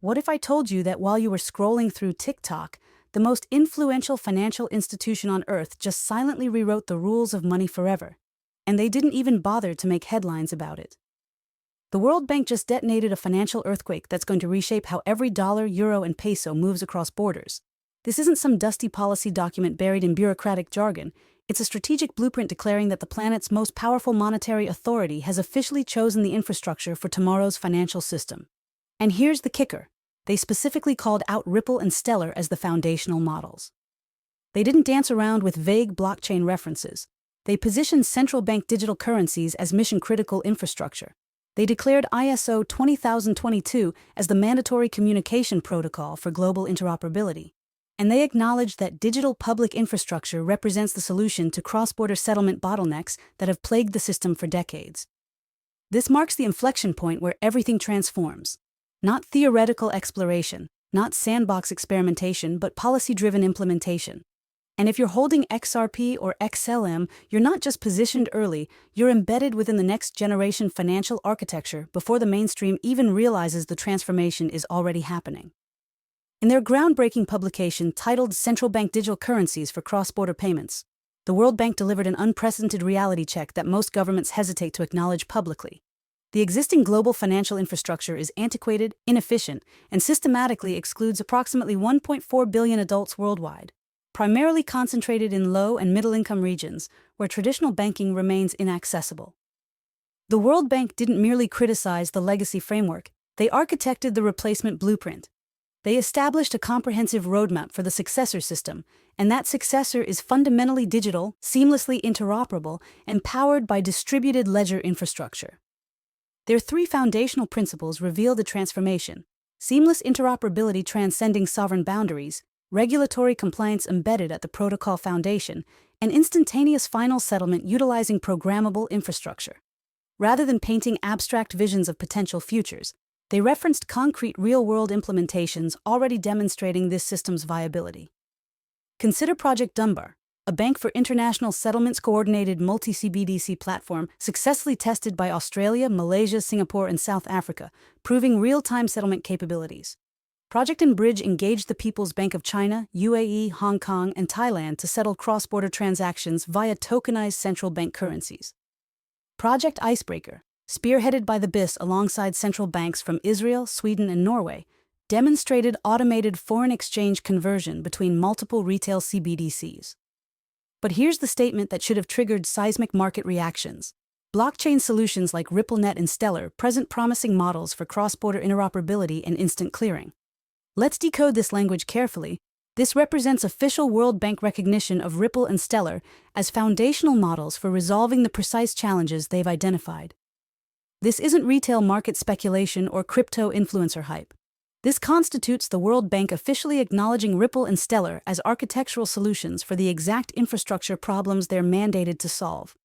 What if I told you that while you were scrolling through TikTok, the most influential financial institution on earth just silently rewrote the rules of money forever, and they didn't even bother to make headlines about it? The World Bank just detonated a financial earthquake that's going to reshape how every dollar, euro, and peso moves across borders. This isn't some dusty policy document buried in bureaucratic jargon. It's a strategic blueprint declaring that the planet's most powerful monetary authority has officially chosen the infrastructure for tomorrow's financial system. And here's the kicker. They specifically called out Ripple and Stellar as the foundational models. They didn't dance around with vague blockchain references. They positioned central bank digital currencies as mission-critical infrastructure. They declared ISO 20022 as the mandatory communication protocol for global interoperability. And they acknowledged that digital public infrastructure represents the solution to cross-border settlement bottlenecks that have plagued the system for decades. This marks the inflection point where everything transforms. Not theoretical exploration, not sandbox experimentation, but policy-driven implementation. And if you're holding XRP or XLM, you're not just positioned early, you're embedded within the next generation financial architecture before the mainstream even realizes the transformation is already happening. In their groundbreaking publication titled Central Bank Digital Currencies for Cross-Border Payments, the World Bank delivered an unprecedented reality check that most governments hesitate to acknowledge publicly. The existing global financial infrastructure is antiquated, inefficient, and systematically excludes approximately 1.4 billion adults worldwide, primarily concentrated in low- and middle-income regions where traditional banking remains inaccessible. The World Bank didn't merely criticize the legacy framework, they architected the replacement blueprint. They established a comprehensive roadmap for the successor system, and that successor is fundamentally digital, seamlessly interoperable, and powered by distributed ledger infrastructure. Their three foundational principles reveal the transformation: seamless interoperability transcending sovereign boundaries, regulatory compliance embedded at the protocol foundation, and instantaneous final settlement utilizing programmable infrastructure. Rather than painting abstract visions of potential futures, they referenced concrete real-world implementations already demonstrating this system's viability. Consider Project Dunbar, a bank for international settlements coordinated multi-CBDC platform successfully tested by Australia, Malaysia, Singapore, and South Africa, proving real-time settlement capabilities. Project Bridge engaged the People's Bank of China, UAE, Hong Kong, and Thailand to settle cross-border transactions via tokenized central bank currencies. Project Icebreaker, spearheaded by the BIS alongside central banks from Israel, Sweden, and Norway, demonstrated automated foreign exchange conversion between multiple retail CBDCs. But here's the statement that should have triggered seismic market reactions. Blockchain solutions like RippleNet and Stellar present promising models for cross-border interoperability and instant clearing. Let's decode this language carefully. This represents official World Bank recognition of Ripple and Stellar as foundational models for resolving the precise challenges they've identified. This isn't retail market speculation or crypto influencer hype. This constitutes the World Bank officially acknowledging Ripple and Stellar as architectural solutions for the exact infrastructure problems they're mandated to solve: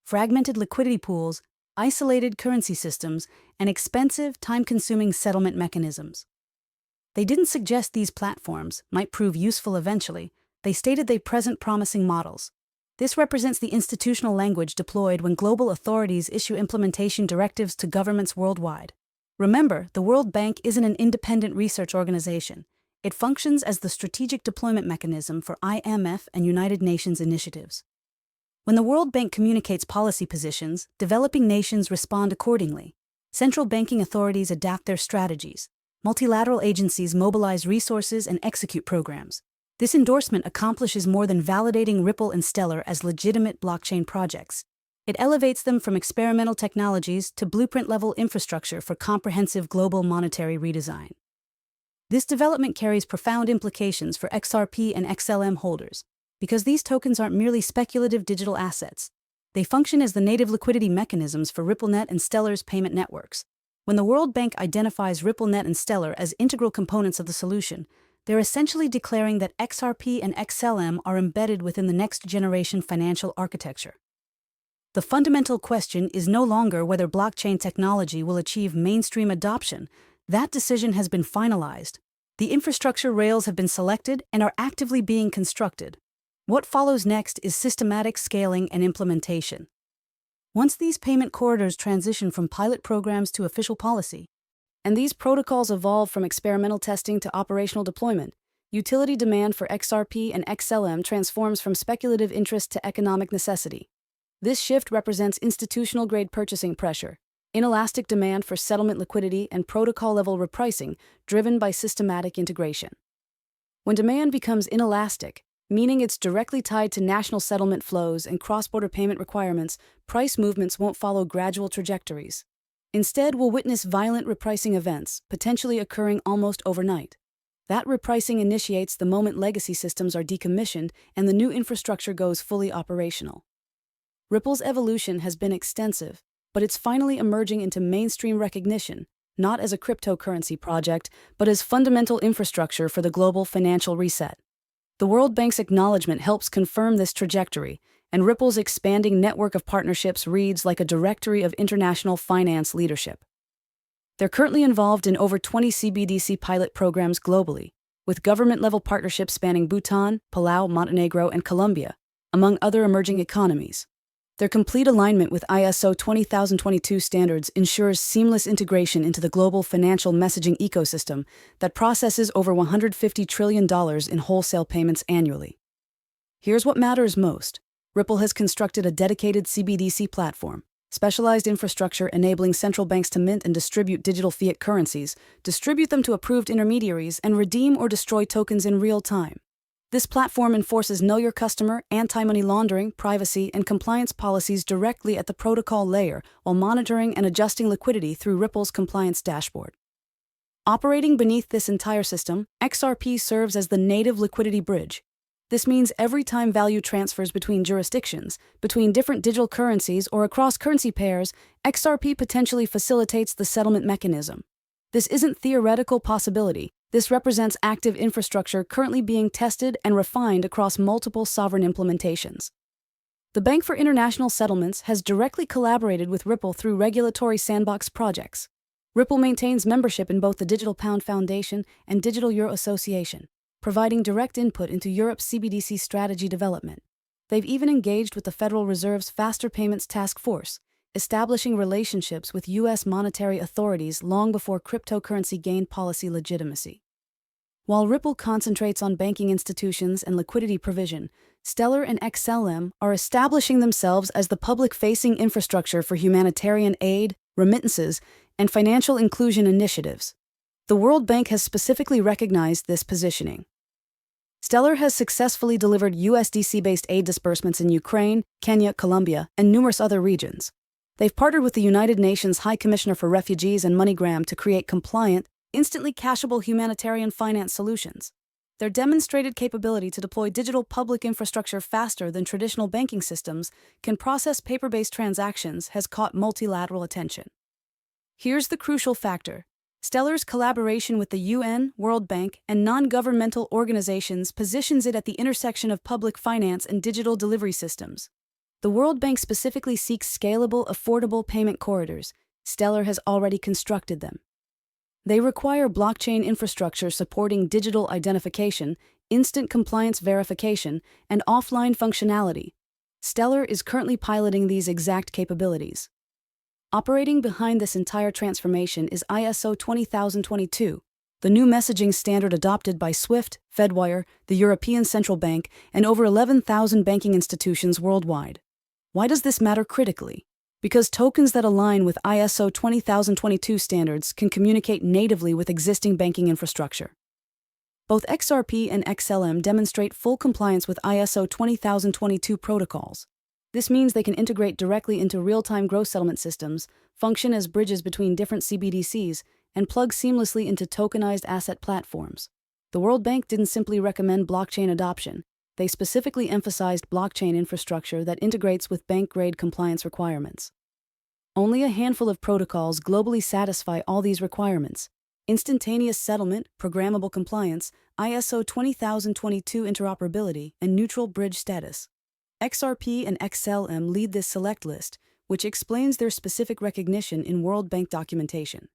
fragmented liquidity pools, isolated currency systems, and expensive, time-consuming settlement mechanisms. They didn't suggest these platforms might prove useful eventually. They stated they present promising models. This represents the institutional language deployed when global authorities issue implementation directives to governments worldwide. Remember, the World Bank isn't an independent research organization. It functions as the strategic deployment mechanism for IMF and United Nations initiatives. When the World Bank communicates policy positions, developing nations respond accordingly. Central banking authorities adapt their strategies. Multilateral agencies mobilize resources and execute programs. This endorsement accomplishes more than validating Ripple and Stellar as legitimate blockchain projects. It elevates them from experimental technologies to blueprint-level infrastructure for comprehensive global monetary redesign. This development carries profound implications for XRP and XLM holders, because these tokens aren't merely speculative digital assets. They function as the native liquidity mechanisms for RippleNet and Stellar's payment networks. When the World Bank identifies RippleNet and Stellar as integral components of the solution, they're essentially declaring that XRP and XLM are embedded within the next-generation financial architecture. The fundamental question is no longer whether blockchain technology will achieve mainstream adoption. That decision has been finalized. The infrastructure rails have been selected and are actively being constructed. What follows next is systematic scaling and implementation. Once these payment corridors transition from pilot programs to official policy, And these protocols evolve from experimental testing to operational deployment. Utility demand for XRP and XLM transforms from speculative interest to economic necessity. This shift represents institutional-grade purchasing pressure, inelastic demand for settlement liquidity, and protocol-level repricing driven by systematic integration. When demand becomes inelastic, meaning it's directly tied to national settlement flows and cross-border payment requirements, price movements won't follow gradual trajectories. Instead, we'll witness violent repricing events, potentially occurring almost overnight. That repricing initiates the moment legacy systems are decommissioned and the new infrastructure goes fully operational. Ripple's evolution has been extensive, but it's finally emerging into mainstream recognition, not as a cryptocurrency project, but as fundamental infrastructure for the global financial reset. The World Bank's acknowledgement helps confirm this trajectory, and Ripple's expanding network of partnerships reads like a directory of international finance leadership. They're currently involved in over 20 CBDC pilot programs globally, with government-level partnerships spanning Bhutan, Palau, Montenegro, and Colombia, among other emerging economies. Their complete alignment with ISO 20022 standards ensures seamless integration into the global financial messaging ecosystem that processes over $150 trillion in wholesale payments annually. Here's what matters most. Ripple has constructed a dedicated CBDC platform, specialized infrastructure enabling central banks to mint and distribute digital fiat currencies, distribute them to approved intermediaries, and redeem or destroy tokens in real time. This platform enforces Know Your Customer, anti-money laundering, privacy, and compliance policies directly at the protocol layer while monitoring and adjusting liquidity through Ripple's compliance dashboard. Operating beneath this entire system, XRP serves as the native liquidity bridge. This means every time value transfers between jurisdictions, between different digital currencies, or across currency pairs, XRP potentially facilitates the settlement mechanism. This isn't theoretical possibility. This represents active infrastructure currently being tested and refined across multiple sovereign implementations. The Bank for International Settlements has directly collaborated with Ripple through regulatory sandbox projects. Ripple maintains membership in both the Digital Pound Foundation and Digital Euro Association, providing direct input into Europe's CBDC strategy development. They've even engaged with the Federal Reserve's Faster Payments Task Force, establishing relationships with U.S. monetary authorities long before cryptocurrency gained policy legitimacy. While Ripple concentrates on banking institutions and liquidity provision, Stellar and XLM are establishing themselves as the public-facing infrastructure for humanitarian aid, remittances, and financial inclusion initiatives. The World Bank has specifically recognized this positioning. Stellar has successfully delivered USDC-based aid disbursements in Ukraine, Kenya, Colombia, and numerous other regions. They've partnered with the United Nations High Commissioner for Refugees and MoneyGram to create compliant, instantly cashable humanitarian finance solutions. Their demonstrated capability to deploy digital public infrastructure faster than traditional banking systems can process paper-based transactions has caught multilateral attention. Here's the crucial factor. Stellar's collaboration with the UN, World Bank, and non-governmental organizations positions it at the intersection of public finance and digital delivery systems. The World Bank specifically seeks scalable, affordable payment corridors. Stellar has already constructed them. They require blockchain infrastructure supporting digital identification, instant compliance verification, and offline functionality. Stellar is currently piloting these exact capabilities. Operating behind this entire transformation is ISO 20022, the new messaging standard adopted by SWIFT, Fedwire, the European Central Bank, and over 11,000 banking institutions worldwide. Why does this matter critically? Because tokens that align with ISO 20022 standards can communicate natively with existing banking infrastructure. Both XRP and XLM demonstrate full compliance with ISO 20022 protocols. This means they can integrate directly into real-time gross settlement systems, function as bridges between different CBDCs, and plug seamlessly into tokenized asset platforms. The World Bank didn't simply recommend blockchain adoption. They specifically emphasized blockchain infrastructure that integrates with bank-grade compliance requirements. Only a handful of protocols globally satisfy all these requirements: instantaneous settlement, programmable compliance, ISO 20022 interoperability, and neutral bridge status. XRP and XLM lead this select list, which explains their specific recognition in World Bank documentation.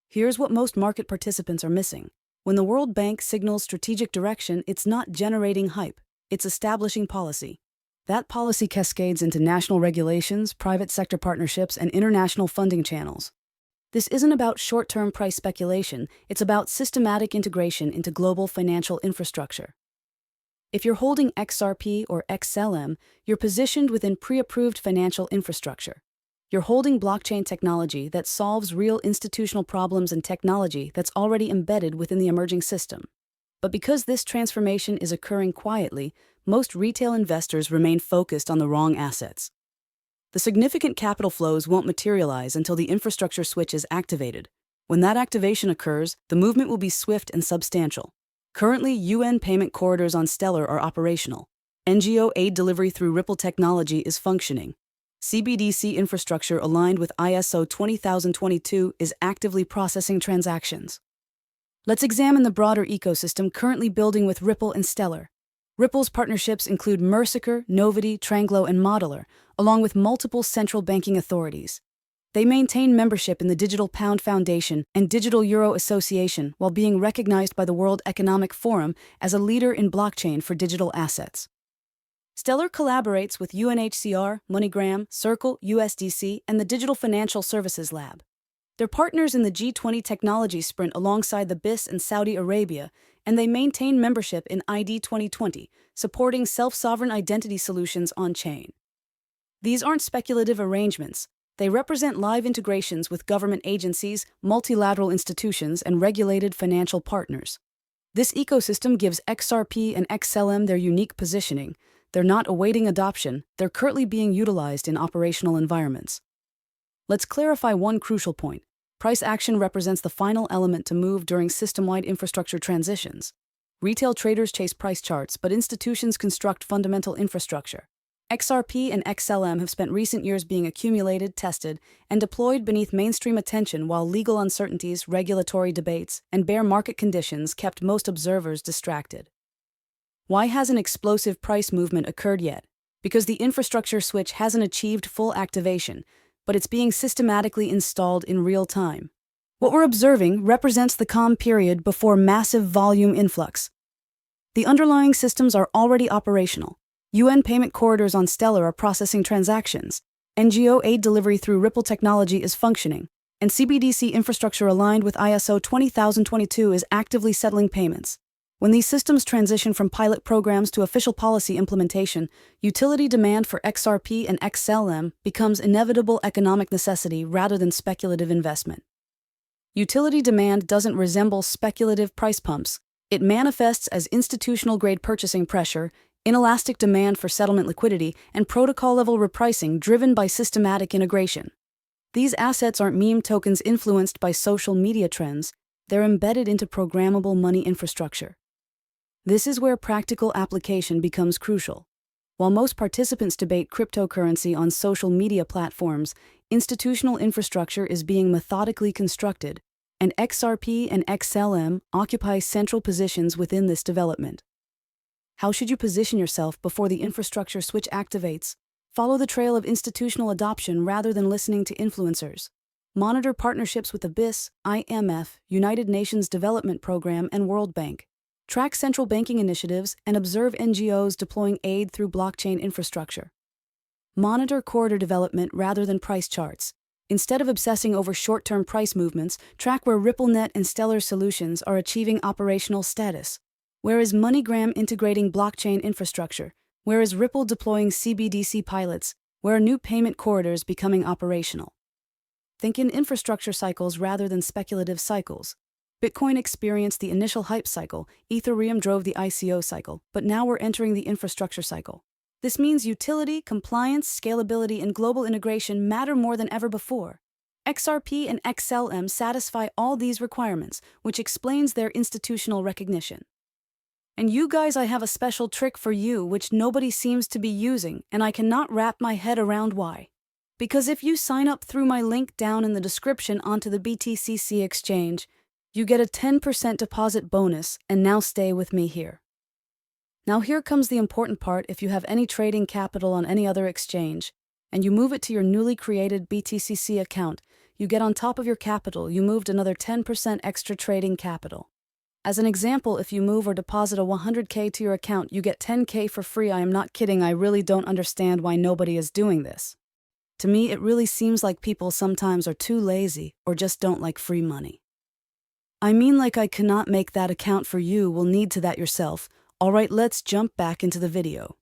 Here's what most market participants are missing. When the World Bank signals strategic direction, it's not generating hype, it's establishing policy. That policy cascades into national regulations, private sector partnerships, and international funding channels. This isn't about short-term price speculation, it's about systematic integration into global financial infrastructure. If you're holding XRP or XLM, you're positioned within pre-approved financial infrastructure. You're holding blockchain technology that solves real institutional problems and technology that's already embedded within the emerging system. But because this transformation is occurring quietly, most retail investors remain focused on the wrong assets. The significant capital flows won't materialize until the infrastructure switch is activated. When that activation occurs, the movement will be swift and substantial. Currently, UN payment corridors on Stellar are operational. NGO aid delivery through Ripple technology is functioning. CBDC infrastructure aligned with ISO 20022 is actively processing transactions. Let's examine the broader ecosystem currently building with Ripple and Stellar. Ripple's partnerships include Merciker, Novity, Tranglo, and Modeler, along with multiple central banking authorities. They maintain membership in the Digital Pound Foundation and Digital Euro Association while being recognized by the World Economic Forum as a leader in blockchain for digital assets. Stellar collaborates with UNHCR, MoneyGram, Circle, USDC, and the Digital Financial Services Lab. They're partners in the G20 technology sprint alongside the BIS and Saudi Arabia, and they maintain membership in ID 2020, supporting self-sovereign identity solutions on-chain. These aren't speculative arrangements. They represent live integrations with government agencies, multilateral institutions, and regulated financial partners. This ecosystem gives XRP and XLM their unique positioning. They're not awaiting adoption, they're currently being utilized in operational environments. Let's clarify one crucial point. Price action represents the final element to move during system-wide infrastructure transitions. Retail traders chase price charts, but institutions construct fundamental infrastructure. XRP and XLM have spent recent years being accumulated, tested, and deployed beneath mainstream attention while legal uncertainties, regulatory debates, and bear market conditions kept most observers distracted. Why hasn't explosive price movement occurred yet? Because the infrastructure switch hasn't achieved full activation, but it's being systematically installed in real time. What we're observing represents the calm period before massive volume influx. The underlying systems are already operational. UN payment corridors on Stellar are processing transactions. NGO aid delivery through Ripple technology is functioning. And CBDC infrastructure aligned with ISO 20022 is actively settling payments. When these systems transition from pilot programs to official policy implementation, utility demand for XRP and XLM becomes inevitable economic necessity rather than speculative investment. Utility demand doesn't resemble speculative price pumps. It manifests as institutional-grade purchasing pressure, inelastic demand for settlement liquidity, and protocol-level repricing driven by systematic integration. These assets aren't meme tokens influenced by social media trends. They're embedded into programmable money infrastructure. This is where practical application becomes crucial. While most participants debate cryptocurrency on social media platforms, institutional infrastructure is being methodically constructed, and XRP and XLM occupy central positions within this development. How should you position yourself before the infrastructure switch activates? Follow the trail of institutional adoption rather than listening to influencers. Monitor partnerships with the BIS, IMF, United Nations Development Program, and World Bank. Track central banking initiatives and observe NGOs deploying aid through blockchain infrastructure. Monitor corridor development rather than price charts. Instead of obsessing over short-term price movements, track where RippleNet and Stellar solutions are achieving operational status. Where is MoneyGram integrating blockchain infrastructure? Where is Ripple deploying CBDC pilots? Where are new payment corridors becoming operational? Think in infrastructure cycles rather than speculative cycles. Bitcoin experienced the initial hype cycle, Ethereum drove the ICO cycle, but now we're entering the infrastructure cycle. This means utility, compliance, scalability, and global integration matter more than ever before. XRP and XLM satisfy all these requirements, which explains their institutional recognition. And you guys, I have a special trick for you which nobody seems to be using, and I cannot wrap my head around why. Because if you sign up through my link down in the description onto the BTCC exchange, you get a 10% deposit bonus, and now stay with me here. Now here comes the important part. If you have any trading capital on any other exchange, and you move it to your newly created BTCC account, you get on top of your capital, you moved another 10% extra trading capital. As an example, if you move or deposit a 100K to your account, you get 10K for free. I am not kidding, I really don't understand why nobody is doing this. To me, it really seems like people sometimes are too lazy or just don't like free money. I mean, like, I cannot make that account for you, will need to that yourself. Alright, let's jump back into the video.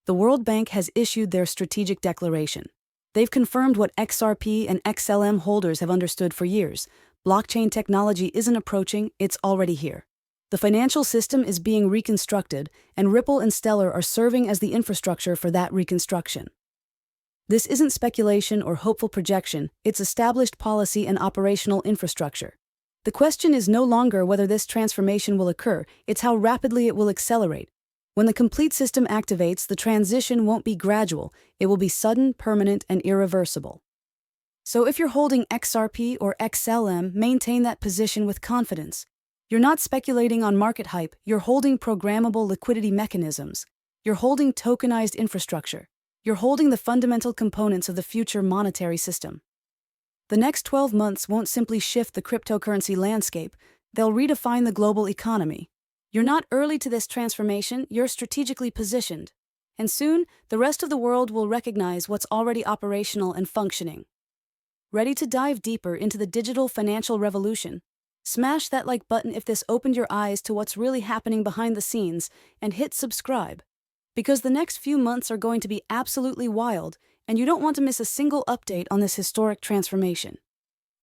The World Bank has issued their strategic declaration. They've confirmed what XRP and XLM holders have understood for years. Blockchain technology isn't approaching, it's already here. The financial system is being reconstructed, and Ripple and Stellar are serving as the infrastructure for that reconstruction. This isn't speculation or hopeful projection, it's established policy and operational infrastructure. The question is no longer whether this transformation will occur, it's how rapidly it will accelerate. When the complete system activates, the transition won't be gradual, it will be sudden, permanent, and irreversible. So if you're holding XRP or XLM, maintain that position with confidence. You're not speculating on market hype, you're holding programmable liquidity mechanisms. You're holding tokenized infrastructure. You're holding the fundamental components of the future monetary system. The next 12 months won't simply shift the cryptocurrency landscape, they'll redefine the global economy. You're not early to this transformation, you're strategically positioned. And soon, the rest of the world will recognize what's already operational and functioning. Ready to dive deeper into the digital financial revolution? Smash that like button if this opened your eyes to what's really happening behind the scenes, and hit subscribe. Because the next few months are going to be absolutely wild, and you don't want to miss a single update on this historic transformation.